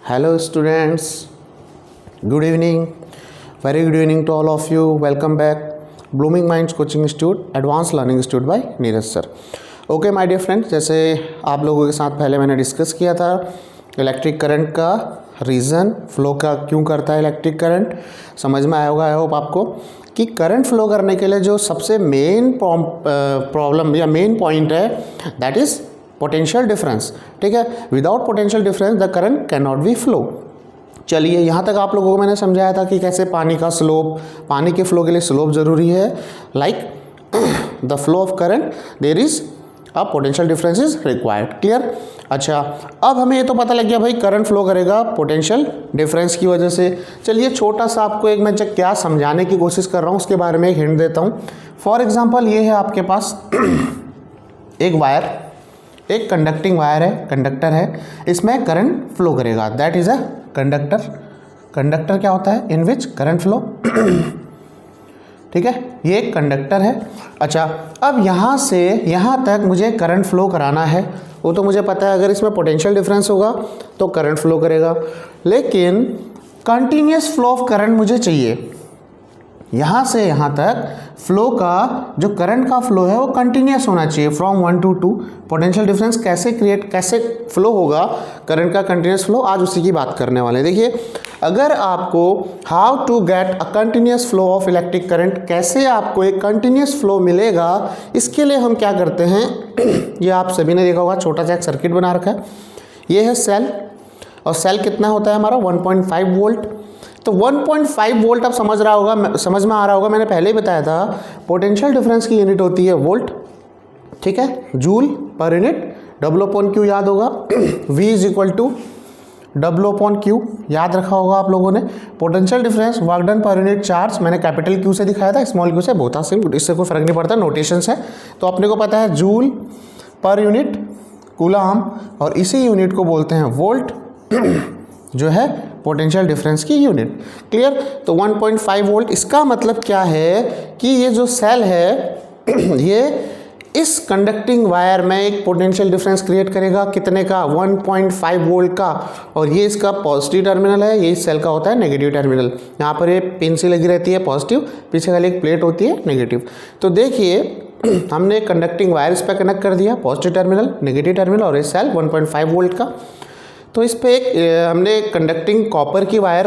Hello students, good evening, very good evening to all of you. Welcome back, Blooming Minds Coaching Institute, Advanced Learning Institute by Neeraj sir. Okay my dear friends, जैसे आप लोगों के साथ पहले मैंने discuss किया था इलेक्ट्रिक करंट का रीज़न, फ्लो का क्यों करता है इलेक्ट्रिक करंट, समझ में आया होगा आई होप आपको कि करंट फ्लो करने के लिए जो सबसे मेन प्रॉब्लम या मेन पॉइंट है दैट इज़ पोटेंशियल डिफरेंस. ठीक है, without potential difference the current can not be flow. चलिए यहाँ तक आप लोगों को मैंने समझाया था कि कैसे पानी का स्लोप, पानी के फ्लो के लिए स्लोप ज़रूरी है. Like the flow of current there is a potential difference is required. Clear. अच्छा, अब हमें ये तो पता लग गया भाई करंट फ्लो करेगा पोटेंशियल डिफरेंस की वजह से. चलिए छोटा सा आपको एक मैं क्या समझाने की कोशिश कर रहा हूँ उसके बारे में एक हिंट देता हूँ. फॉर एग्जाम्पल ये है आपके पास एक वायर, एक कंडक्टिंग वायर है, कंडक्टर है, इसमें करंट फ्लो करेगा. That is a conductor. Conductor क्या होता है? इन विच करंट फ्लो. ठीक है, ये एक कंडक्टर है. अच्छा, अब यहाँ से यहाँ तक मुझे करंट फ्लो कराना है. वो तो मुझे पता है अगर इसमें पोटेंशियल डिफरेंस होगा तो करंट फ्लो करेगा, लेकिन कंटिन्यूस फ्लो ऑफ करंट मुझे चाहिए. यहाँ से यहाँ तक फ्लो का जो करंट का फ्लो है वो कंटिन्यूस होना चाहिए फ्रॉम 1 to 2. पोटेंशियल डिफरेंस कैसे फ्लो होगा करंट का कंटिन्यूस फ्लो, आज उसी की बात करने वाले हैं. देखिए, अगर आपको how to get a continuous flow of electric current, कैसे आपको एक कंटिन्यूस फ्लो मिलेगा, इसके लिए हम क्या करते हैं ये आप सभी ने देखा होगा, छोटा सा एक सर्किट बना रखा है. ये है सेल, और सेल कितना होता है हमारा 1.5 वोल्ट. तो 1.5 वोल्ट आप समझ में आ रहा होगा, मैंने पहले ही बताया था पोटेंशियल डिफरेंस की यूनिट होती है वोल्ट. ठीक है, joule per unit, W upon Q याद होगा, V is equal to W upon Q याद रखा होगा आप लोगों ने. Potential difference work done per unit charge मैंने कैपिटल क्यू से दिखाया था, स्मॉल क्यू से, बहुत आसान, इससे कोई फर्क नहीं पड़ता, नोटेशंस है. तो अपने को पता है जूल पर यूनिट कूलम, और इसी यूनिट को बोलते हैं वोल्ट जो है पोटेंशियल डिफरेंस की यूनिट. क्लियर. तो 1.5 वोल्ट, इसका मतलब क्या है कि ये जो सेल है ये इस कंडक्टिंग वायर में एक पोटेंशियल डिफरेंस क्रिएट करेगा. कितने का? 1.5 वोल्ट का. और ये इसका पॉजिटिव टर्मिनल है, ये इस सेल का होता है नेगेटिव टर्मिनल. यहाँ पर ये पिन सी लगी रहती है पॉजिटिव, पीछे वाली एक प्लेट होती है नेगेटिव. तो देखिए हमने कंडक्टिंग वायर इस पर कनेक्ट कर दिया, पॉजिटिव टर्मिनल, नेगेटिव टर्मिनल, और ये सेल 1.5 वोल्ट का. तो इस पर एक हमने कंडक्टिंग कॉपर की वायर,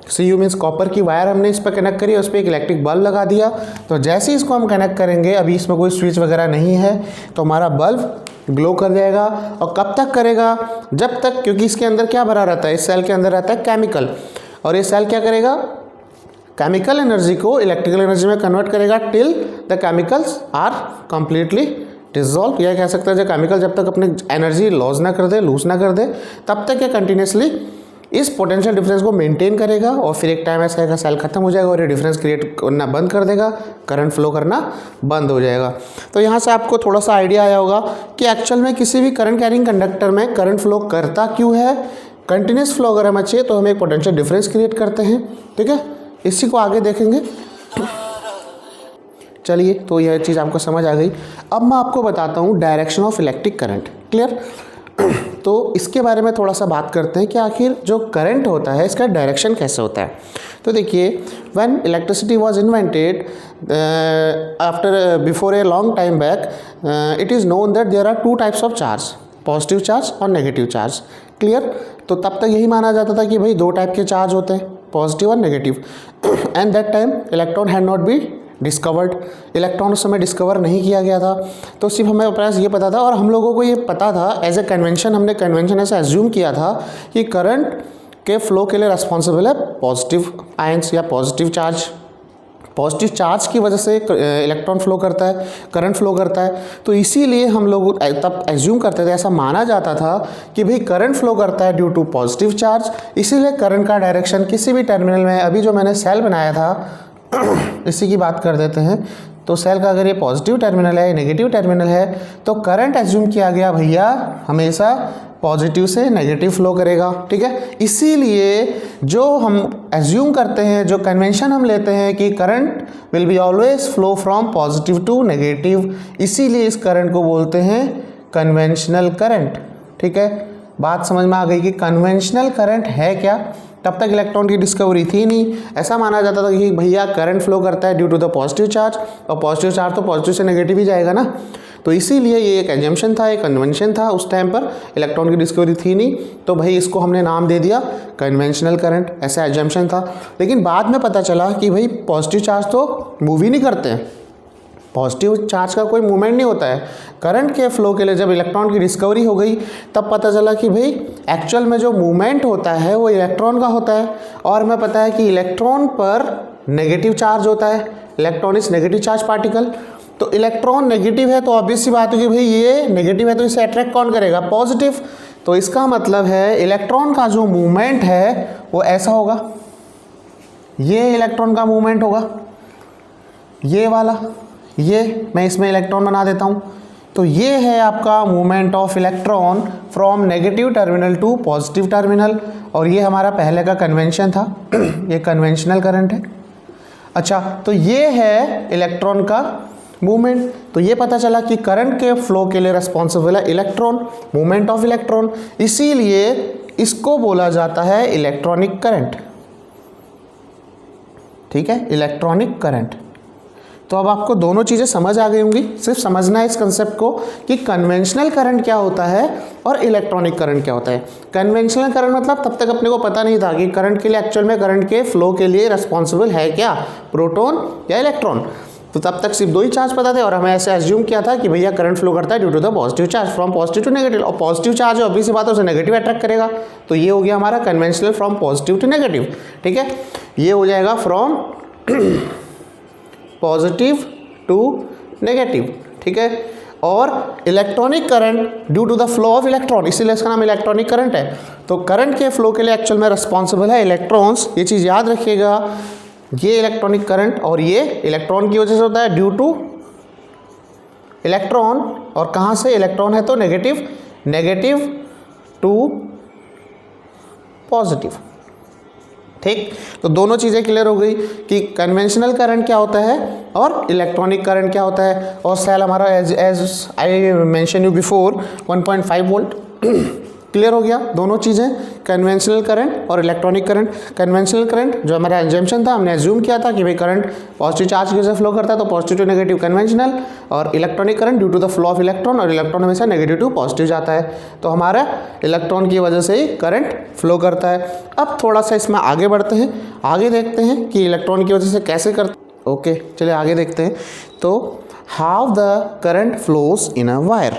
CU मीन्स कॉपर की वायर हमने इस पर कनेक्ट करी, उस पर एक इलेक्ट्रिक बल्ब लगा दिया. तो जैसे ही इसको हम कनेक्ट करेंगे, अभी इसमें कोई स्विच वगैरह नहीं है, तो हमारा बल्ब ग्लो कर जाएगा. और कब तक करेगा? जब तक, क्योंकि इसके अंदर क्या भरा रहता है, इस सेल के अंदर रहता है केमिकल, और ये सेल क्या करेगा? केमिकल एनर्जी को इलेक्ट्रिकल एनर्जी में कन्वर्ट करेगा till the chemicals are completely dissolve. यह कह सकते हैं जो केमिकल जब तक अपनी एनर्जी लॉस ना कर दे, लूज ना कर दे, तब तक ये कंटिन्यूसली इस पोटेंशियल डिफरेंस को मेंटेन करेगा. और फिर एक टाइम ऐसा आएगा सेल खत्म हो जाएगा और ये डिफरेंस क्रिएट करना बंद कर देगा, करंट फ्लो करना बंद हो जाएगा. तो यहाँ से आपको थोड़ा सा आइडिया आया होगा कि एक्चुअल में किसी भी करंट कैरिंग कंडक्टर में करंट फ्लो करता क्यों है. कंटिन्यूस फ्लो अगर हमें चाहिए तो हम एक पोटेंशियल डिफरेंस क्रिएट करते हैं. ठीक है, इसी को आगे देखेंगे. चलिए, तो यह चीज़ आपको समझ आ गई. अब मैं आपको बताता हूँ direction of electric current. Clear. तो इसके बारे में थोड़ा सा बात करते हैं कि आखिर जो करंट होता है इसका डायरेक्शन कैसे होता है. तो देखिए, when electricity was invented before a long time back, it is known that there are 2 types of charge, positive charge और नेगेटिव चार्ज. क्लियर. तो तब तक यही माना जाता था कि भाई 2 टाइप के चार्ज होते हैं, पॉजिटिव और negative. And that time electron had not be discovered. Electron उस समय डिस्कवर नहीं किया गया था, तो सिर्फ हमें पास ये पता था, और हम लोगों को ये पता था एज ए कन्वेंशन, हमने कन्वेंशन ऐसा एज्यूम किया था कि करंट के फ्लो के लिए रिस्पॉन्सिबल है पॉजिटिव आयंस या पॉजिटिव चार्ज. पॉजिटिव चार्ज की वजह से इलेक्ट्रॉन फ्लो करता है, करंट फ्लो करता है. तो इसीलिए हम लोग तब एज्यूम करते थे, ऐसा माना जाता था कि भाई करंट फ्लो करता है ड्यू टू पॉजिटिव चार्ज, इसीलिए करंट का डायरेक्शन किसी भी टर्मिनल में, अभी जो मैंने सेल बनाया था इसी की बात कर देते हैं. तो सेल का अगर ये पॉजिटिव टर्मिनल है, नेगेटिव टर्मिनल है, तो करंट एज्यूम किया गया भैया हमेशा पॉजिटिव से नेगेटिव फ्लो करेगा. ठीक है, इसीलिए जो हम एज्यूम करते हैं, जो कन्वेंशन हम लेते हैं कि current will be always flow from positive to negative, इसीलिए इस करंट को बोलते हैं कन्वेंशनल करंट. ठीक है, बात समझ में आ गई कि कन्वेंशनल करंट है क्या। तब तक इलेक्ट्रॉन की डिस्कवरी थी नहीं। ऐसा माना जाता था कि भैया करंट फ्लो करता है due to the positive charge, और पॉजिटिव चार्ज तो पॉजिटिव से नेगेटिव ही जाएगा ना। तो इसीलिए ये एक एजम्पशन था, एक कन्वेंशन था। उस टाइम पर इलेक्ट्रॉन की डिस्कवरी थी नहीं, तो भाई इसको हमने नाम दे दिया कन्वेंशनल करंट, ऐसा एजम्पशन था। लेकिन बाद में पता चला कि भाई पॉजिटिव चार्ज तो मूव ही नहीं करते हैं, पॉजिटिव चार्ज का कोई मूवमेंट नहीं होता है। करंट के फ्लो के लिए जब इलेक्ट्रॉन की डिस्कवरी हो गई तब पता चला कि भाई एक्चुअल में जो मूवमेंट होता है वो इलेक्ट्रॉन का होता है। और हमें पता है कि इलेक्ट्रॉन पर नेगेटिव चार्ज होता है, electron is negative charge particle. तो इलेक्ट्रॉन नेगेटिव है तो ऑब्वियस सी बात है कि भाई ये नेगेटिव है तो इसे अट्रैक्ट कौन करेगा, पॉजिटिव। तो इसका मतलब है इलेक्ट्रॉन का जो मूवमेंट है वो ऐसा होगा, ये इलेक्ट्रॉन का मूवमेंट होगा, ये वाला, ये मैं इसमें इलेक्ट्रॉन बना देता हूँ। तो ये है आपका movement of electron from negative terminal to positive terminal, और ये हमारा पहले का कन्वेंशन था। ये कन्वेंशनल करंट है। अच्छा, तो ये है इलेक्ट्रॉन का मूवमेंट। तो ये पता चला कि करंट के फ्लो के लिए रिस्पॉन्सिबल है इलेक्ट्रॉन, मूवमेंट ऑफ इलेक्ट्रॉन, इसीलिए इसको बोला जाता है इलेक्ट्रॉनिक करंट। ठीक है, इलेक्ट्रॉनिक करंट। तो अब आपको दोनों चीज़ें समझ आ गई होंगी। सिर्फ समझना है इस कंसेप्ट को कि कन्वेंशनल करंट क्या होता है और इलेक्ट्रॉनिक करंट क्या होता है। कन्वेंशनल करंट मतलब तब तक अपने को पता नहीं था कि करंट के लिए एक्चुअल में करंट के फ्लो के लिए रिस्पॉन्सिबल है क्या, प्रोटॉन या इलेक्ट्रॉन। तो तब तक सिर्फ दो ही चार्ज पता थे और हमें ऐसे एज्यूम किया था कि भैया करंट फ्लो करता है due to the positive charge, from positive to negative. और पॉजिटिव चार्ज है ऑब्वियस सी बात है उसे नेगेटिव अट्रैक्ट करेगा। तो ये हो गया हमारा conventional from positive to negative. ठीक है, ये हो जाएगा फ्रॉम पॉजिटिव टू नेगेटिव। ठीक है, और electronic current due to the flow of electron, इसीलिए इसका नाम इलेक्ट्रॉनिक करंट है। तो करंट के फ्लो के लिए एक्चुअल में रिस्पॉन्सिबल है इलेक्ट्रॉन्स, ये चीज़ याद रखिएगा। ये इलेक्ट्रॉनिक करंट और ये इलेक्ट्रॉन की वजह से होता है ड्यू टू इलेक्ट्रॉन, और कहाँ से इलेक्ट्रॉन है तो नेगेटिव, नेगेटिव टू पॉजिटिव। ठीक, तो दोनों चीज़ें क्लियर हो गई कि कन्वेंशनल करंट क्या होता है और इलेक्ट्रॉनिक करंट क्या होता है। और सेल हमारा as I mention you before 1.5 volt. Clear हो गया दोनों चीज़ें, कन्वेंशनल करंट और इलेक्ट्रॉनिक करंट। कन्वेंशनल करंट जो हमारा एजम्पशन था, हमने एज्यूम किया था कि भाई करंट पॉजिटिव चार्ज की वजह से फ्लो करता है तो पॉजिटिव टू नेगेटिव कन्वेंशनल, और electronic current due to the flow of electron, और इलेक्ट्रॉन हमेशा नेगेटिव टू पॉजिटिव जाता है। तो हमारा इलेक्ट्रॉन की वजह से ही करंट फ्लो करता है। अब थोड़ा सा इसमें आगे बढ़ते हैं, आगे देखते हैं कि इलेक्ट्रॉन की वजह से कैसे करते। ओके, चलिए आगे देखते हैं। तो how the current flows in a wire,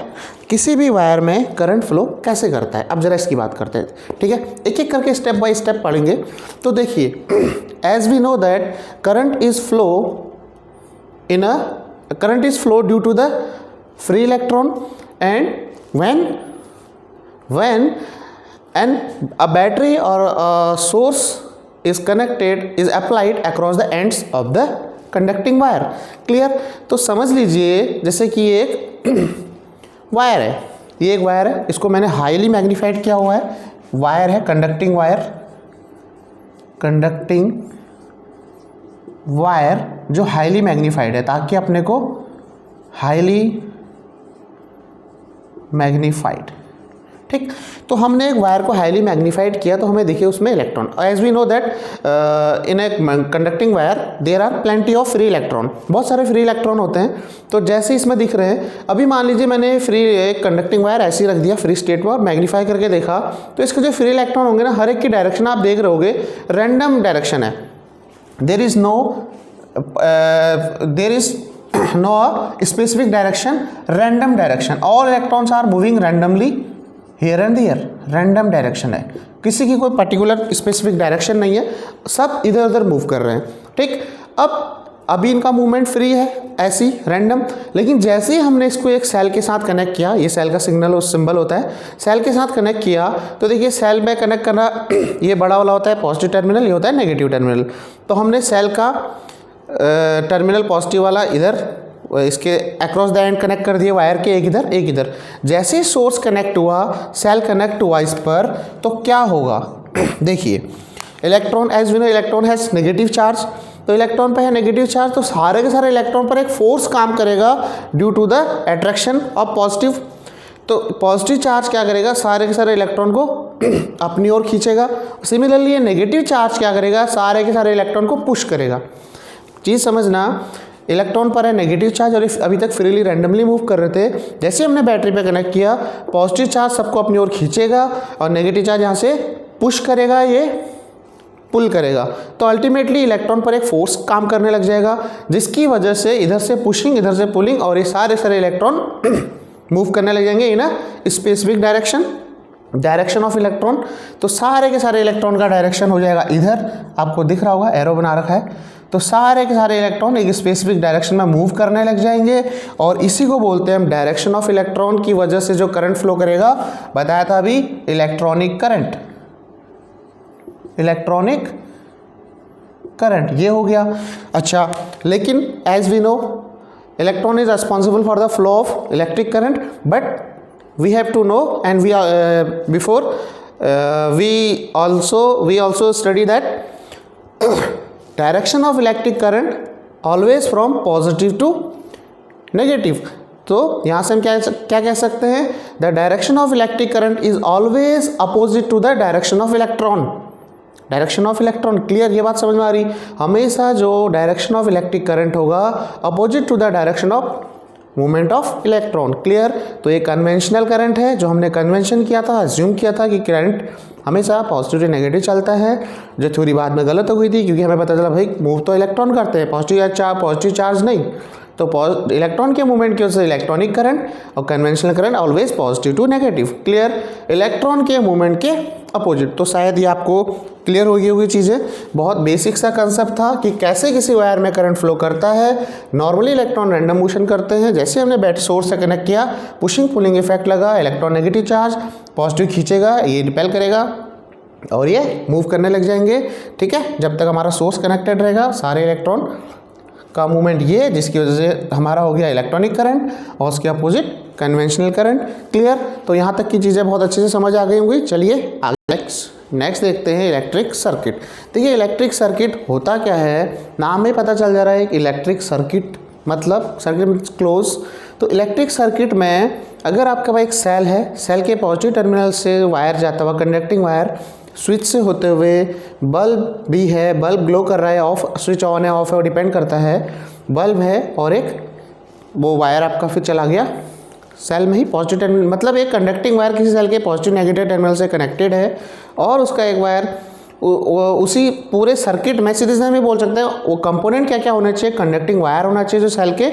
किसी भी वायर में करंट फ्लो कैसे करता है। अब जरा इसकी बात करते हैं। ठीक है, एक एक करके स्टेप बाय स्टेप पढ़ेंगे। तो देखिए, as we know that current is flow in a current is flow due to the free electron, and when a battery or a source is connected is applied across the ends of the conducting wire। Clear. तो समझ लीजिए जैसे कि एक wire है, ये एक wire है, इसको मैंने हाईली मैग्नीफाइड किया हुआ है। वायर है, कंडक्टिंग वायर, कंडक्टिंग वायर जो हाईली मैग्नीफाइड है, ताकि अपने को हाईली मैग्नीफाइड। ठीक, तो हमने एक वायर को हाईली मैग्नीफाइड किया तो हमें देखिए उसमें electron. As we know that in a conducting wire there are plenty of free electron, बहुत सारे फ्री इलेक्ट्रॉन होते हैं। तो जैसे इसमें दिख रहे हैं, अभी मान लीजिए मैंने फ्री एक कंडक्टिंग वायर ऐसे ही रख दिया फ्री स्टेट में और मैग्नीफाई करके देखा, तो इसके जो फ्री इलेक्ट्रॉन होंगे ना, हर एक की डायरेक्शन आप देख रहे होगे रैंडम डायरेक्शन है। There is no specific direction, random direction, all electrons are moving randomly here and there, random direction है, किसी की कोई पर्टिकुलर स्पेसिफिक डायरेक्शन नहीं है, सब इधर उधर मूव कर रहे हैं। ठीक, अभी इनका मूवमेंट फ्री है ऐसी रैंडम, लेकिन जैसे ही हमने इसको एक सेल के साथ कनेक्ट किया, ये सेल का सिग्नल और सिंबल होता है, सेल के साथ कनेक्ट किया तो देखिए सेल में कनेक्ट करना, ये बड़ा वाला होता है पॉजिटिव टर्मिनल, ये होता है नेगेटिव टर्मिनल। तो हमने सेल का टर्मिनल पॉजिटिव वाला इधर इसके अक्रॉस द एंड कनेक्ट कर दिया, वायर के एक इधर एक इधर। जैसे ही सोर्स कनेक्ट हुआ, सेल कनेक्ट हुआ इस पर, तो क्या होगा देखिए, electron as we know electron has negative charge, तो इलेक्ट्रॉन पे है नेगेटिव चार्ज, तो सारे के सारे इलेक्ट्रॉन पर एक फोर्स काम करेगा due to the attraction of positive. तो पॉजिटिव चार्ज क्या करेगा, सारे के सारे इलेक्ट्रॉन को अपनी ओर खींचेगा। सिमिलरली ये नेगेटिव चार्ज क्या करेगा, सारे के सारे इलेक्ट्रॉन को पुश करेगा। चीज़ समझना, इलेक्ट्रॉन पर है नेगेटिव चार्ज और अभी तक फ्रीली रैंडमली मूव कर रहे थे। जैसे हमने बैटरी पे कनेक्ट किया, पॉजिटिव चार्ज सबको अपनी ओर खींचेगा और नेगेटिव चार्ज यहाँ से पुश करेगा, ये पुल करेगा। तो अल्टीमेटली इलेक्ट्रॉन पर एक फोर्स काम करने लग जाएगा, जिसकी वजह से इधर से पुशिंग, इधर से पुलिंग, और ये सारे सारे इलेक्ट्रॉन मूव करने लग जाएंगे in a specific direction of electron. तो सारे के सारे इलेक्ट्रॉन का डायरेक्शन हो जाएगा इधर, आपको दिख रहा होगा एरो बना रखा है। तो सारे के सारे इलेक्ट्रॉन एक स्पेसिफिक डायरेक्शन में मूव करने लग जाएंगे और इसी को बोलते हैं हम डायरेक्शन ऑफ इलेक्ट्रॉन की वजह से जो करंट फ्लो करेगा, बताया था अभी, इलेक्ट्रॉनिक करंट। इलेक्ट्रॉनिक करंट ये हो गया। अच्छा, लेकिन as we know electron is responsible for the flow of electric current, but we have to know and we are before we also study that direction of electric current always from positive to negative। तो यहाँ से हम क्या कह सकते हैं, the direction of electric current is always opposite to the direction of electron। Direction of electron, clear, ये बात समझ में आ रही। हमेशा जो डायरेक्शन ऑफ इलेक्ट्रिक करंट होगा opposite to the direction of movement of electron, clear. तो ये कन्वेंशनल करंट है, जो हमने कन्वेंशन किया था, अज्यूम किया था कि करंट हमेशा पॉजिटिव से नेगेटिव चलता है, जो थ्योरी बाद में गलत हो गई थी, क्योंकि हमें पता चला भाई मूव तो इलेक्ट्रॉन करते हैं, पॉजिटिव चार्ज नहीं। तो इलेक्ट्रॉन के मूवमेंट की वजह से इलेक्ट्रॉनिक करंट और conventional current always positive to negative, clear. Electron के मूवमेंट के अपोजिट। तो शायद ये आपको क्लियर हो गई होगी चीज़ें। बहुत बेसिक सा कंसेप्ट था कि कैसे किसी वायर में करंट फ्लो करता है। नॉर्मली इलेक्ट्रॉन रैंडम मोशन करते हैं, जैसे हमने बैटरी सोर्स से कनेक्ट किया, पुशिंग पुलिंग इफेक्ट लगा, इलेक्ट्रॉन नेगेटिव चार्ज पॉजिटिव खींचेगा, ये रिपेल करेगा और ये मूव करने लग जाएंगे, ठीक है। जब तक हमारा सोर्स कनेक्टेड रहेगा, सारे इलेक्ट्रॉन का मूवमेंट ये, जिसकी वजह से हमारा हो गया इलेक्ट्रॉनिक करंट और उसके अपोजिट कन्वेंशनल करंट, क्लियर। तो यहाँ तक की चीज़ें बहुत अच्छे से समझ आ गई होंगी। चलिए आगे नेक्स्ट देखते हैं इलेक्ट्रिक सर्किट। देखिए इलेक्ट्रिक सर्किट होता क्या है, नाम में पता चल जा रहा है कि इलेक्ट्रिक सर्किट मतलब सर्किट क्लोज। तो इलेक्ट्रिक सर्किट में अगर आपके पास एक सेल है, सेल के पॉजिटिव टर्मिनल से वायर जाता हुआ, कंडक्टिंग वायर स्विच से होते हुए, बल्ब भी है, बल्ब ग्लो कर रहा है, ऑफ स्विच ऑन है ऑफ है वो डिपेंड करता है, बल्ब है और एक वो वायर आपका फिर चला गया सेल में ही पॉजिटिव टर्मिनल, मतलब एक कंडक्टिंग वायर किसी सेल के पॉजिटिव नेगेटिव टर्मिनल से कनेक्टेड है और उसका एक वायर उसी पूरे सर्किट में सीधे सीधे भी बोल सकते हैं। वो कंपोनेंट क्या क्या होने चाहिए, कंडक्टिंग वायर होना चाहिए जो सेल के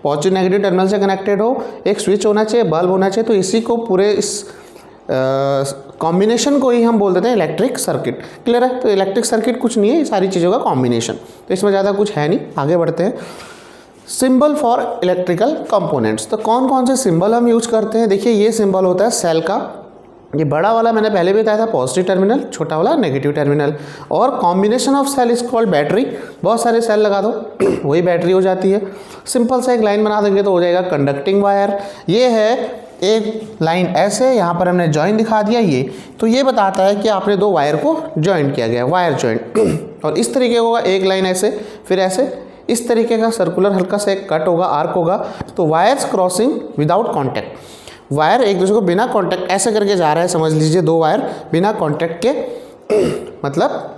पॉजिटिव नेगेटिव टर्मिनल से कनेक्टेड हो, एक स्विच होना चाहिए, बल्ब होना चाहिए। तो इसी को पूरे इस कॉम्बिनेशन को ही हम बोल देते हैं इलेक्ट्रिक सर्किट, क्लियर है। तो इलेक्ट्रिक सर्किट कुछ नहीं है, ये सारी चीज़ों का कॉम्बिनेशन। तो इसमें ज़्यादा कुछ है नहीं, आगे बढ़ते हैं। सिंबल फॉर इलेक्ट्रिकल कंपोनेंट्स, तो कौन कौन से सिंबल हम यूज करते हैं। देखिए ये सिंबल होता है सेल का, ये बड़ा वाला मैंने पहले भी बताया था पॉजिटिव टर्मिनल, छोटा वाला नेगेटिव टर्मिनल, और combination of cell is called battery. बहुत सारे सेल लगा दो वही बैटरी हो जाती है। सिंपल सा एक लाइन बना देंगे तो हो जाएगा कंडक्टिंग वायर। ये है एक लाइन ऐसे, यहाँ पर हमने जॉइन दिखा दिया ये, तो ये बताता है कि आपने दो वायर को जॉइन किया गया, वायर जॉइन। और इस तरीके होगा, एक लाइन ऐसे फिर ऐसे, इस तरीके का सर्कुलर हल्का सा एक कट होगा, आर्क होगा। तो wires crossing without contact, wire एक दूसरे को बिना कांटेक्ट ऐसे करके जा रहा है, समझ लीजिए दो वायर बिना कांटेक्ट के मतलब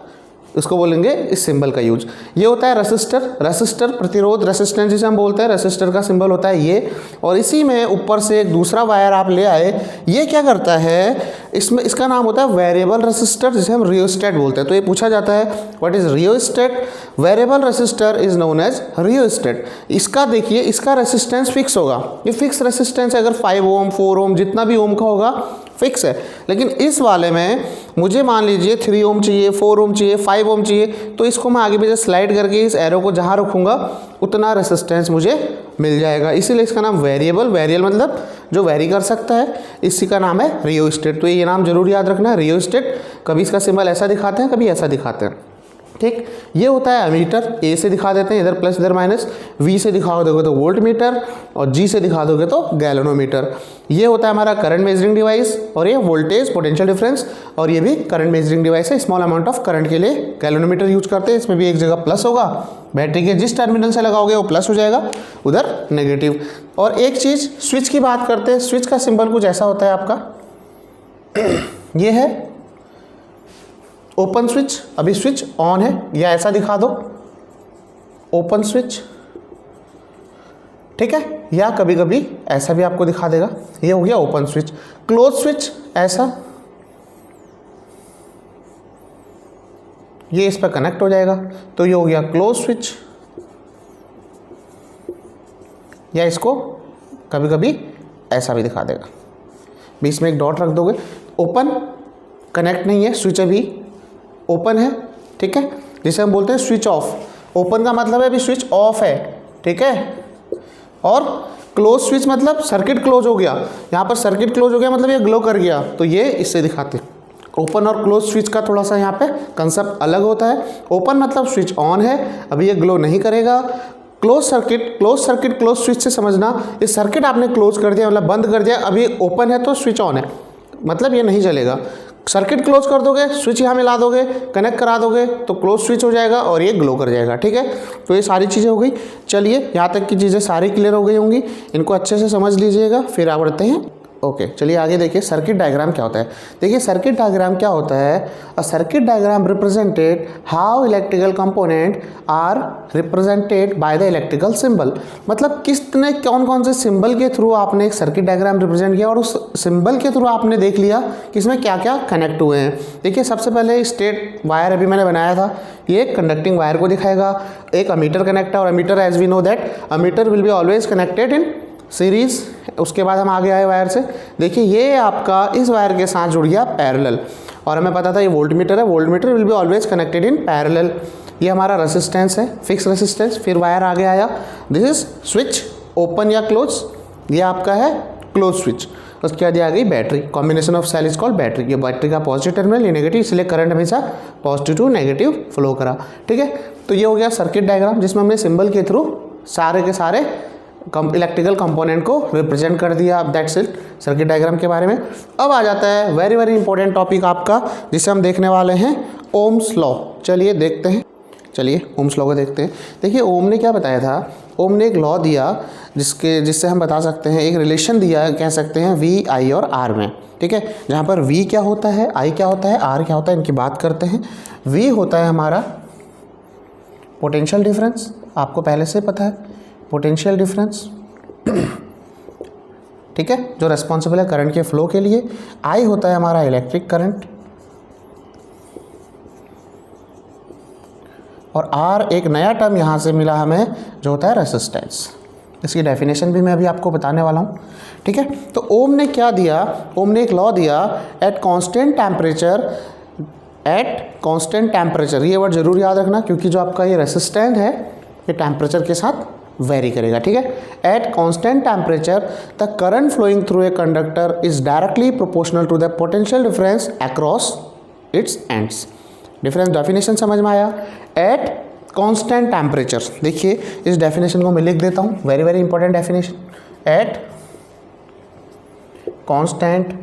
उसको बोलेंगे इस सिंबल का यूज। ये होता है रेसिस्टर, रेसिस्टर प्रतिरोध, रेसिस्टेंस जिसे हम बोलते हैं, रेसिस्टर का सिंबल होता है ये। और इसी में ऊपर से एक दूसरा वायर आप ले आए, ये क्या करता है, इसमें इसका नाम होता है वेरिएबल रेसिस्टर, जिसे हम रियोस्टेट बोलते हैं। तो ये पूछा जाता है what is rheostat, variable resistor is known as rheostat. इसका देखिए इसका रेसिस्टेंस फिक्स होगा, ये फिक्स रेसिस्टेंस अगर 5 ओम 4 ओम जितना भी ओम का होगा फिक्स है। लेकिन इस वाले में मुझे मान लीजिए 3 ओम चाहिए, 4 ओम चाहिए, 5 ओम चाहिए, तो इसको मैं आगे पीछे स्लाइड करके इस एरो को जहाँ रखूँगा उतना रेसिस्टेंस मुझे मिल जाएगा। इसीलिए इसका नाम वेरिएबल, वेरिएबल मतलब जो वेरी कर सकता है, इसी का नाम है रियोस्टेट। तो ये नाम जरूर याद रखना है, रियोस्टेट। कभी इसका सिंबल ऐसा दिखाते हैं, कभी ऐसा दिखाते हैं। ठीक, ये होता है अमीटर। ए से दिखा देते हैं, इधर प्लस इधर माइनस। वी से दिखा दोगे तो वोल्ट मीटर, और जी से दिखा दोगे तो गैलोनोमीटर। ये होता है हमारा करंट मेजरिंग डिवाइस, और ये वोल्टेज पोटेंशियल डिफरेंस, और ये भी करंट मेजरिंग डिवाइस है। स्मॉल अमाउंट ऑफ करंट के लिए गैलोनोमीटर यूज करते हैं। इसमें भी एक जगह प्लस होगा, बैटरी के जिस टर्मिनल से लगाओगे वो प्लस हो जाएगा, उधर नेगेटिव। और एक चीज़ स्विच की बात करते हैं। स्विच का सिंबल कुछ ऐसा होता है आपका, ये है ओपन स्विच। अभी स्विच ऑन है, या ऐसा दिखा दो ओपन स्विच, ठीक है, या कभी कभी ऐसा भी आपको दिखा देगा, ये हो गया ओपन स्विच। क्लोज स्विच ऐसा, ये इस पर कनेक्ट हो जाएगा, तो ये हो गया क्लोज स्विच। या इसको कभी कभी ऐसा भी दिखा देगा, बीच में एक डॉट रख दोगे। ओपन कनेक्ट नहीं है, स्विच अभी ओपन है, ठीक है, जिसे हम बोलते हैं स्विच ऑफ। ओपन का मतलब है अभी स्विच ऑफ है, ठीक है। और क्लोज स्विच मतलब सर्किट क्लोज हो गया। यहाँ पर सर्किट क्लोज हो गया मतलब ये ग्लो कर गया, तो ये इससे दिखाते हैं। ओपन और क्लोज स्विच का थोड़ा सा यहाँ पे कंसेप्ट अलग होता है। ओपन मतलब स्विच ऑन है, अभी ये ग्लो नहीं करेगा। क्लोज सर्किट क्लोज स्विच से समझना, इस सर्किट आपने क्लोज कर दिया मतलब बंद कर दिया, अभी ओपन है तो स्विच ऑन है, मतलब ये नहीं चलेगा। सर्किट क्लोज कर दोगे, स्विच यहाँ मिला दोगे, कनेक्ट करा दोगे तो क्लोज स्विच हो जाएगा और ये ग्लो कर जाएगा, ठीक है। तो ये सारी चीज़ें हो गई। चलिए यहाँ तक की चीज़ें सारी क्लियर हो गई होंगी, इनको अच्छे से समझ लीजिएगा, फिर आगे बढ़ते हैं। ओके, चलिए आगे देखिए सर्किट डायग्राम क्या होता है। देखिए सर्किट डायग्राम क्या होता है। A circuit diagram represented how electrical component are represented by the electrical symbol. मतलब किसने कौन कौन से सिंबल के थ्रू आपने एक सर्किट डायग्राम रिप्रेजेंट किया और उस सिंबल के थ्रू आपने देख लिया कि इसमें क्या क्या कनेक्ट हुए हैं। देखिए सबसे पहले स्ट्रेट वायर अभी मैंने बनाया था, ये कंडक्टिंग वायर को दिखाएगा। एक अमीटर कनेक्ट है और ammeter as we know that ammeter will be always connected in series. उसके बाद हम आगे आए वायर से, देखिए ये आपका इस वायर के साथ जुड़ गया पैरेलल, और हमें पता था ये वोल्ट मीटर है, volt meter will be always connected in parallel. ये हमारा रेसिस्टेंस है, फिक्स रेसिस्टेंस। फिर वायर आगे आया, दिस इज स्विच, ओपन या क्लोज, ये आपका है क्लोज स्विच। उसके बाद आ गई battery, combination of cell is called battery. ये बैटरी का पॉजिटिव टर्मिनल, ये नेगेटिव, इसलिए करंट हमेशा पॉजिटिव टू नेगेटिव फ्लो करा, ठीक है। तो ये हो गया सर्किट डायग्राम जिसमें हमने सिंबल के थ्रू सारे के सारे इलेक्ट्रिकल कंपोनेंट को रिप्रेजेंट कर दिया। अब दैट्स इट सर्किट डायग्राम के बारे में। अब आ जाता है वेरी वेरी इंपॉर्टेंट टॉपिक आपका, जिसे हम देखने वाले हैं ओम्स लॉ। चलिए देखते हैं, चलिए ओम्स लॉ को देखते हैं। देखिए ओम ने क्या बताया था, ओम ने एक लॉ दिया जिससे हम बता सकते हैं, एक रिलेशन दिया कह सकते हैं वी आई और आर में, ठीक है। जहाँ पर वी क्या होता है, आई क्या होता है, आर क्या होता है, इनकी बात करते हैं। वी होता है हमारा पोटेंशियल डिफरेंस, आपको पहले से पता है पोटेंशियल डिफरेंस, ठीक है, जो रेस्पॉन्सिबल है करंट के फ्लो के लिए। आई होता है हमारा इलेक्ट्रिक करंट, और आर एक नया टर्म यहाँ से मिला हमें जो होता है रेसिस्टेंस। इसकी डेफिनेशन भी मैं अभी आपको बताने वाला हूँ, ठीक है। तो ओम ने क्या दिया, ओम ने एक लॉ दिया, एट कांस्टेंट टेम्परेचर, ये वर्ड जरूर याद रखना क्योंकि जो आपका ये रेसिस्टेंट है ये टेम्परेचर के साथ वेरी करेगा, ठीक है। At constant temperature the current flowing through a conductor is directly proportional to the potential difference across its ends. Difference definition समझ में आया। एट कांस्टेंट टेम्परेचर, देखिए इस डेफिनेशन को मैं लिख देता हूँ, very very important definition. Eight constant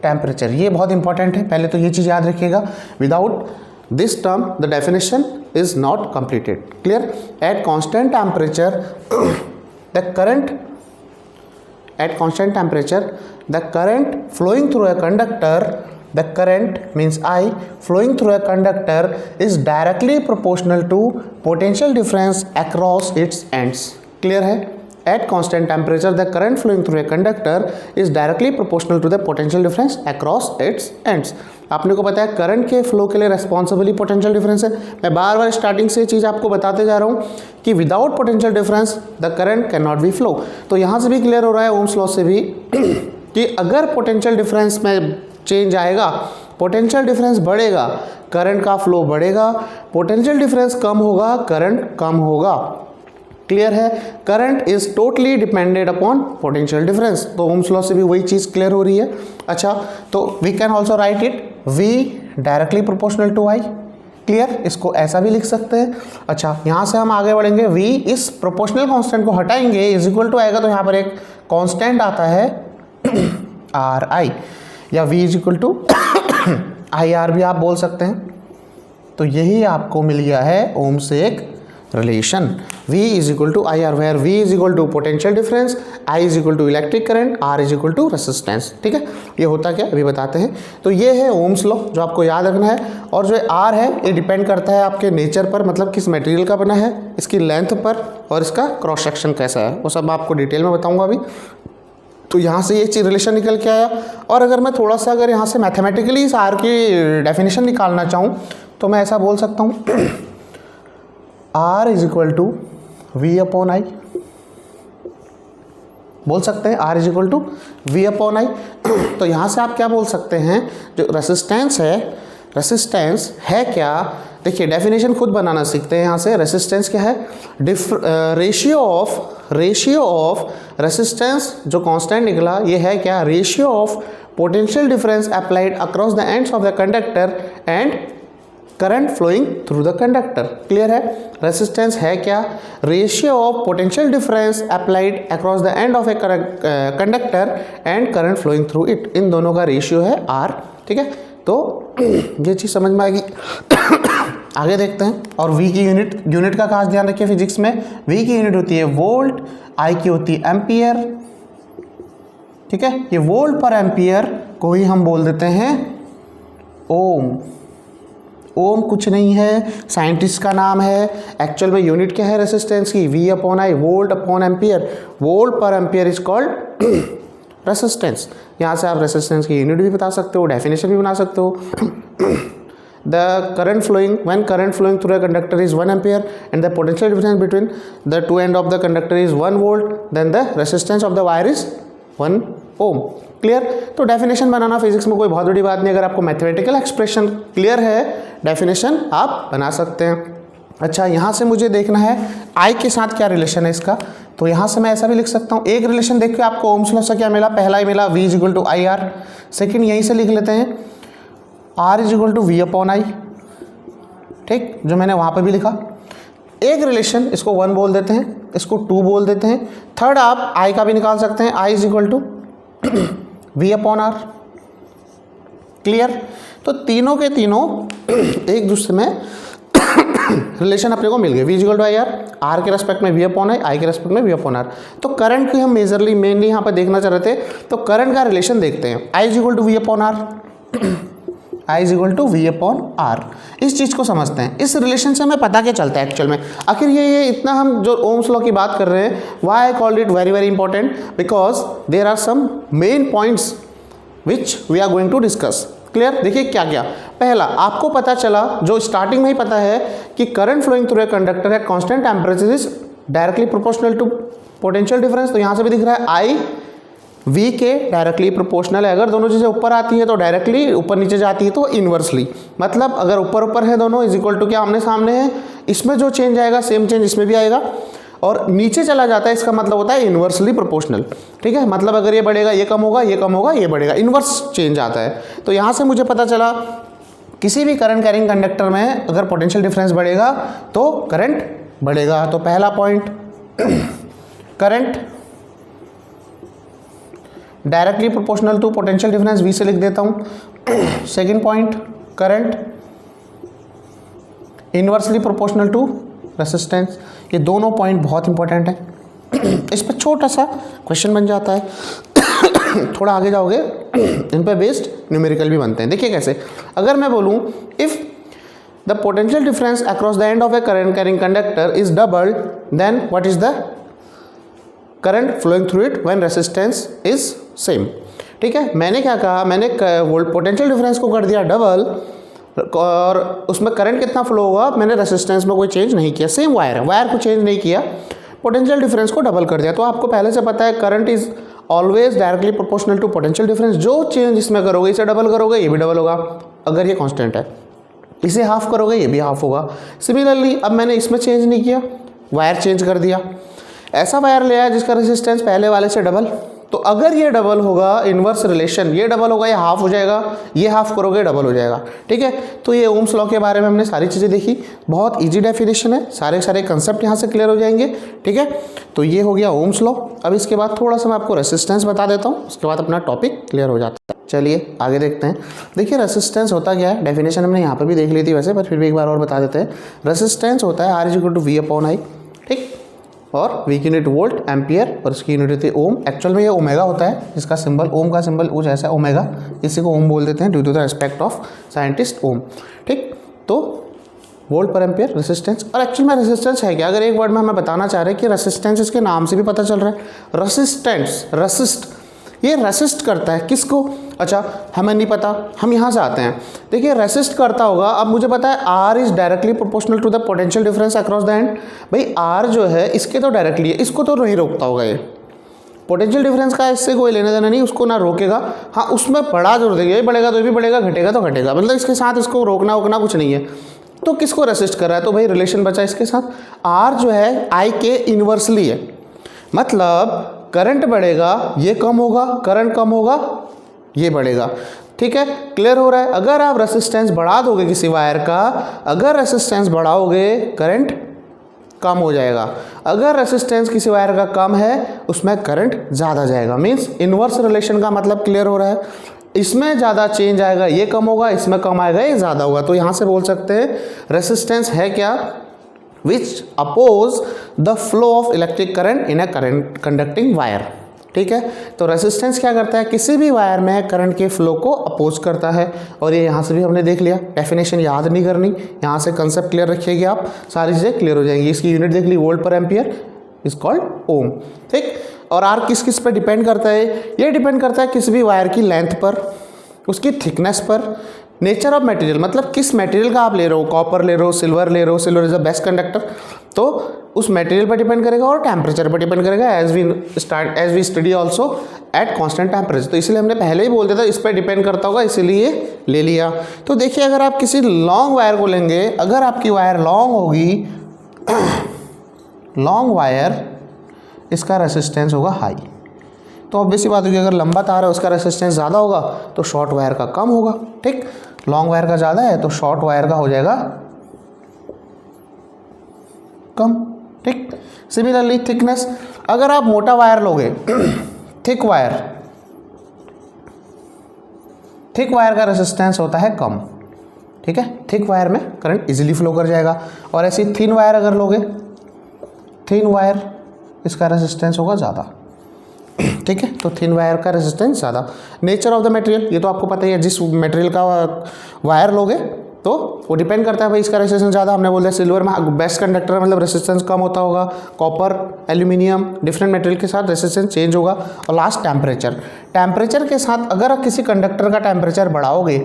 temperature, ये बहुत इंपॉर्टेंट है, पहले तो ये चीज़ याद रखिएगा। Without this term the definition is not completed. Clear? At constant temperature the current flowing through a conductor, the current means I flowing through a conductor is directly proportional to potential difference across its ends. Clear है? At constant temperature the current flowing through a conductor is directly proportional to the potential difference across its ends. आपने को पता है current के flow के लिए responsible ही potential difference है। मैं बार बार स्टार्टिंग से ये चीज़ आपको बताते जा रहा हूँ कि without potential difference the current can not be flow. तो यहाँ से भी क्लियर हो रहा है ओम्स लॉ से भी कि अगर पोटेंशियल डिफरेंस में चेंज आएगा, पोटेंशियल डिफरेंस बढ़ेगा, करंट का फ्लो बढ़ेगा, पोटेंशियल डिफरेंस कम होगा, करंट कम होगा। क्लियर है? Current is totally depended upon potential difference. तो ओम्स लॉ से भी वही चीज़ क्लियर हो रही है। अच्छा, तो we can also write it we directly proportional to I, clear, इसको ऐसा भी लिख सकते हैं। अच्छा, यहाँ से हम आगे बढ़ेंगे, v इस प्रोपोर्शनल कांस्टेंट को हटाएंगे, इज इक्वल टू आएगा तो यहाँ पर एक कांस्टेंट आता है आर आई, या v is equal to I R भी आप बोल सकते हैं। तो यही आपको मिल गया है ओम से एक relation, v is equal to I R, where v is equal to potential difference, I is equal to electric current, R is equal to resistance. ठीक है, ये होता क्या अभी बताते हैं। तो ये है ओम्स लॉ जो आपको याद रखना है। और जो R है ये डिपेंड करता है आपके नेचर पर, मतलब किस मटेरियल का बना है, इसकी लेंथ पर, और इसका क्रॉस सेक्शन कैसा है, वो सब आपको डिटेल में बताऊँगा अभी। तो यहाँ से ये चीज़ रिलेशन निकल के आया। और अगर मैं थोड़ा सा अगर यहाँ से मैथमेटिकली इस R की डेफिनेशन निकालना चाहूँ तो मैं ऐसा बोल सकता हूँ, R is equal to V upon I, बोल सकते हैं R is equal to V upon I. तो यहाँ से आप क्या बोल सकते हैं, जो रेसिस्टेंस है, रेसिस्टेंस है क्या, देखिए डेफिनेशन खुद बनाना सीखते हैं। यहाँ से रेसिस्टेंस क्या है, रेशियो ऑफ रेसिस्टेंस, जो कांस्टेंट निकला ये है क्या, ratio of potential difference applied across the ends of the conductor and current flowing through the conductor. Clear है, रेसिस्टेंस है क्या, ratio of potential difference applied across the end of a conductor and current flowing through it, इन दोनों का ratio है R। ठीक है, तो ये चीज़ समझ में आएगी। आगे देखते हैं। और V की यूनिट का खास ध्यान रखिए फिजिक्स में, V की यूनिट होती है वोल्ट, I की होती है एम्पियर। ठीक है, ये वोल्ट पर एम्पियर को ही हम बोल देते हैं ओम। ओम कुछ नहीं है, साइंटिस्ट का नाम है, एक्चुअल में यूनिट क्या है रेसिस्टेंस की, V अपॉन आई, वोल्ट अपॉन एम्पियर। वोल्ट पर एम्पियर इज कॉल्ड रेसिस्टेंस। यहाँ से आप रेसिस्टेंस की यूनिट भी बता सकते हो, डेफिनेशन भी बना सकते हो। The current flowing, when current flowing through a conductor is 1 ampere and the potential difference between the two ends of the conductor is 1 volt, then the resistance of the wire is 1 ohm. Clear, तो definition बनाना physics में कोई बहुत बड़ी बात नहीं। अगर आपको mathematical expression clear है, डेफिनेशन आप बना सकते हैं। अच्छा, यहाँ से मुझे देखना है I के साथ क्या रिलेशन है इसका, तो यहाँ से मैं ऐसा भी लिख सकता हूँ। एक रिलेशन देख के आपको ओम्स लॉ से क्या मिला, पहला ही मिला V is equal to I R. Second यहीं से लिख लेते हैं R is equal to V upon I, ठीक, जो मैंने वहाँ पर भी लिखा। एक रिलेशन इसको 1 बोल देते हैं, इसको 2 बोल देते हैं। थर्ड आप I का भी निकाल सकते हैं, I is equal to V upon R। Clear, तो तीनों के तीनों एक दूसरे में रिलेशन अपने को मिल गए। V is equal to I R, R के रेस्पेक्ट में V अपॉन आई, I के रेस्पेक्ट में V अपॉन R। तो करंट की हम मेनली यहाँ पर देखना चाह रहे थे, तो करंट का रिलेशन देखते हैं। I is equal to V upon R, I is equal to V upon R। इस चीज़ को समझते हैं। इस रिलेशन से हमें पता क्या चलता है एक्चुअल में, आखिर ये इतना हम जो ओम्स लॉ की बात कर रहे हैं, why I called it very very important, because there are some main points which we are going to discuss. Clear, देखिए क्या क्या। पहला, आपको पता चला, जो स्टार्टिंग में ही पता है कि current flowing through a conductor है constant temperature is directly proportional to potential difference. तो यहाँ से भी दिख रहा है I V के डायरेक्टली प्रोपोर्शनल है। अगर दोनों चीज़ें ऊपर आती हैं तो डायरेक्टली, ऊपर नीचे जाती है तो इन्वर्सली। मतलब अगर ऊपर ऊपर है दोनों इज इक्वल टू क्या, आमने सामने है, इसमें जो चेंज आएगा सेम चेंज इसमें भी आएगा। और नीचे चला जाता है, इसका मतलब होता है इन्वर्सली प्रोपोर्शनल। ठीक है, मतलब अगर ये बढ़ेगा ये कम होगा, ये कम होगा ये बढ़ेगा, इन्वर्स चेंज आता है। तो यहाँ से मुझे पता चला किसी भी करंट कैरिंग कंडक्टर में अगर पोटेंशियल डिफरेंस बढ़ेगा तो करंट बढ़ेगा। तो पहला point current directly proportional to potential difference, V से लिख देता हूँ। Second point current inversely proportional to resistance. ये दोनों पॉइंट बहुत इंपॉर्टेंट है। इस पर छोटा सा क्वेश्चन बन जाता है। थोड़ा आगे जाओगे इन पे बेस्ड न्यूमेरिकल भी बनते हैं। देखिए कैसे, अगर मैं बोलूँ if the potential difference across the end of a current carrying conductor is doubled, then what is the current flowing through it when resistance is same. ठीक है, मैंने क्या कहा, मैंने पोटेंशियल डिफरेंस को कर दिया डबल, और उसमें करंट कितना फ्लो होगा, मैंने रेसिस्टेंस में कोई चेंज नहीं किया, सेम वायर है, वायर को चेंज नहीं किया, पोटेंशियल डिफरेंस को डबल कर दिया। तो आपको पहले से पता है current is always directly proportional to potential difference. जो चेंज इसमें करोगे, इसे डबल करोगे ये भी डबल होगा, अगर ये कांस्टेंट है। इसे हाफ करोगे ये भी हाफ होगा। सिमिलरली अब मैंने इसमें चेंज नहीं किया, वायर चेंज कर दिया, ऐसा वायर ले आया जिसका रेजिस्टेंस पहले वाले से डबल, तो अगर ये डबल होगा इनवर्स रिलेशन, ये डबल होगा, ये हाफ हो जाएगा, ये हाफ करोगे डबल हो जाएगा, ठीक है। तो ये ओम्स लॉ के बारे में हमने सारी चीज़ें देखी, बहुत इजी डेफिनेशन है, सारे कंसेप्ट यहाँ से क्लियर हो जाएंगे, ठीक है। तो ये हो गया ओम्स लॉ। अब इसके बाद थोड़ा सा मैं आपको रेसिस्टेंस बता देता हूँ, उसके बाद अपना टॉपिक क्लियर हो जाता है। चलिए आगे देखते हैं। देखिए रेसिस्टेंस होता क्या है, डेफिनेशन हमने यहाँ पर भी देख ली थी वैसे, पर फिर भी एक बार और बता देते हैं। रेसिस्टेंस होता है R = V/I, ठीक, और V की यूनिट वोल्ट, एम्पियर, और इसकी यूनिट होती है ओम। एक्चुअल में ये ओमेगा होता है, इसका सिंबल, ओम का सिंबल कुछ ऐसा ओमेगा, इसी को ओम बोल देते हैं due to the respect of scientist Ohm, ठीक। तो वोल्ट पर एम्पियर रेसिस्टेंस। और एक्चुअल में रेसिस्टेंस है क्या, अगर एक वर्ड में हमें बताना चाह रहे हैं कि रेसिस्टेंस, इसके नाम से भी पता चल रहा है रेसिस्टेंस, रेसिस्ट, ये रेसिस्ट करता है किसको, अच्छा हमें नहीं पता, हम यहाँ से आते हैं। देखिए रेसिस्ट करता होगा, अब मुझे पता है R is directly proportional to the potential difference across the end. भाई R जो है इसके तो डायरेक्टली है, इसको तो नहीं रोकता होगा, ये पोटेंशियल डिफरेंस का इससे कोई लेना देना नहीं, उसको ना रोकेगा, हाँ उसमें बढ़ा जरूर देगा, ये बढ़ेगा तो भी बढ़ेगा, घटेगा तो घटेगा, मतलब इसके साथ इसको रोकना वोकना कुछ नहीं है। तो किसको रेसिस्ट कर रहा है, तो भाई रिलेशन बचा इसके साथ, R जो है I के इन्वर्सली है, मतलब करंट बढ़ेगा ये कम होगा, करंट कम होगा ये बढ़ेगा, ठीक है, क्लियर हो रहा है। अगर आप रेसिस्टेंस बढ़ा दोगे किसी वायर का, अगर रेसिस्टेंस बढ़ाओगे करंट कम हो जाएगा, अगर रेसिस्टेंस किसी वायर का कम है उसमें करंट ज़्यादा जाएगा, मीन्स इन्वर्स रिलेशन का मतलब क्लियर हो रहा है। इसमें ज़्यादा चेंज आएगा ये कम होगा, इसमें कम आएगा ये ज़्यादा होगा। तो यहाँ से बोल सकते हैं रेसिस्टेंस है क्या, which oppose the flow of electric current in a current conducting wire, ठीक है। तो रेसिस्टेंस क्या करता है, किसी भी वायर में करंट के फ्लो को अपोज करता है। और ये यहाँ से भी हमने देख लिया, डेफिनेशन याद नहीं करनी, यहाँ से कंसेप्ट क्लियर रखिएगी आप, सारी चीज़ें क्लियर हो जाएंगी। इसकी यूनिट देख ली, वोल्ट पर एम्पियर इज कॉल्ड ओम, ठीक। और R किस किस पर डिपेंड करता है, ये डिपेंड करता है किसी भी वायर की लेंथ पर, उसकी थिकनेस पर, नेचर ऑफ मटेरियल, मतलब किस मटेरियल का आप ले रहे हो, कॉपर ले रहे हो, सिल्वर ले रहे हो, silver is the best conductor, तो उस मटेरियल पर डिपेंड करेगा, और टेम्परेचर पर डिपेंड करेगा, as we study also at constant temperature. तो इसलिए हमने पहले ही बोल दिया था इस पर डिपेंड करता होगा, इसीलिए ले लिया। तो देखिए अगर आप किसी लॉन्ग वायर को लेंगे, अगर आपकी वायर लॉन्ग होगी, लॉन्ग वायर, इसका रेसिस्टेंस होगा हाई, तो ऑब्वियस सी बात होगी, अगर लंबा तार है उसका रेसिस्टेंस ज़्यादा होगा तो शॉर्ट वायर का कम होगा, ठीक। लॉन्ग वायर का ज़्यादा है तो शॉर्ट वायर का हो जाएगा कम, ठीक। सिमिलरली थिकनेस, अगर आप मोटा वायर लोगे थिक वायर का रेसिस्टेंस होता है कम, ठीक है, थिक वायर में करंट इजीली फ्लो कर जाएगा। और ऐसी थिन वायर अगर लोगे, थिन वायर, इसका रेसिस्टेंस होगा ज़्यादा, ठीक है। तो थिन वायर का रेजिस्टेंस ज़्यादा। नेचर ऑफ द मटेरियल, ये तो आपको पता ही है, जिस मटेरियल का वायर लोगे तो वो डिपेंड करता है भाई, इसका रेजिस्टेंस ज़्यादा, हमने बोल दिया सिल्वर में बेस्ट कंडक्टर, मतलब रेजिस्टेंस कम होता होगा, कॉपर, एल्यूमिनियम, डिफरेंट मटेरियल के साथ रेजिस्टेंस चेंज होगा। और लास्ट टेम्परेचर के साथ, अगर आप किसी कंडक्टर का टेम्परेचर बढ़ाओगे,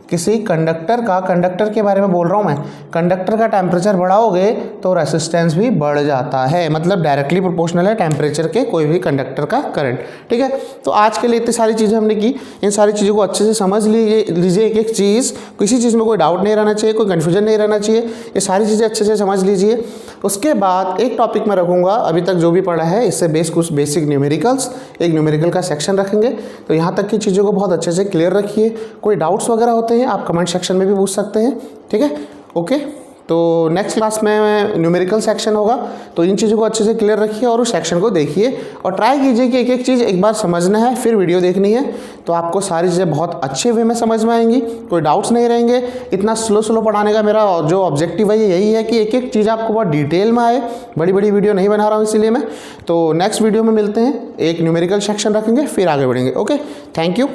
किसी कंडक्टर के बारे में बोल रहा हूँ मैं, कंडक्टर का टेम्परेचर बढ़ाओगे तो रेसिस्टेंस भी बढ़ जाता है, मतलब डायरेक्टली प्रोपोर्शनल है टेम्परेचर के कोई भी कंडक्टर का करंट, ठीक है। तो आज के लिए इतनी सारी चीज़ें हमने की, इन सारी चीज़ों को अच्छे से समझ लीजिए, एक एक चीज़, किसी चीज़ में कोई डाउट नहीं रहना चाहिए, कोई कन्फ्यूजन नहीं रहना चाहिए, ये सारी चीज़ें अच्छे से समझ लीजिए। उसके बाद एक टॉपिक में रखूँगा, अभी तक जो भी पढ़ा है इससे कुछ बेसिक न्यूमेरिकल्स, एक न्यूमेरिकल का सेक्शन रखेंगे। तो यहाँ तक की चीज़ों को बहुत अच्छे से क्लियर रखिए, कोई डाउट्स वगैरह होते हैं आप कमेंट सेक्शन में भी पूछ सकते हैं, ठीक है, ओके। तो नेक्स्ट क्लास में न्यूमेरिकल सेक्शन होगा, तो इन चीज़ों को अच्छे से क्लियर रखिए और उस सेक्शन को देखिए और ट्राई कीजिए कि एक एक चीज़ एक बार समझना है, फिर वीडियो देखनी है, तो आपको सारी चीज़ें बहुत अच्छे वे में समझ में आएंगी, कोई डाउट्स नहीं रहेंगे। इतना स्लो पढ़ाने का मेरा जो ऑब्जेक्टिव है यही है कि एक एक चीज़ आपको बहुत डिटेल में आए, बड़ी वीडियो नहीं बना रहा हूँ इसीलिए मैं। तो नेक्स्ट वीडियो में मिलते हैं, एक न्यूमेरिकल सेक्शन रखेंगे, फिर आगे बढ़ेंगे, ओके, थैंक यू।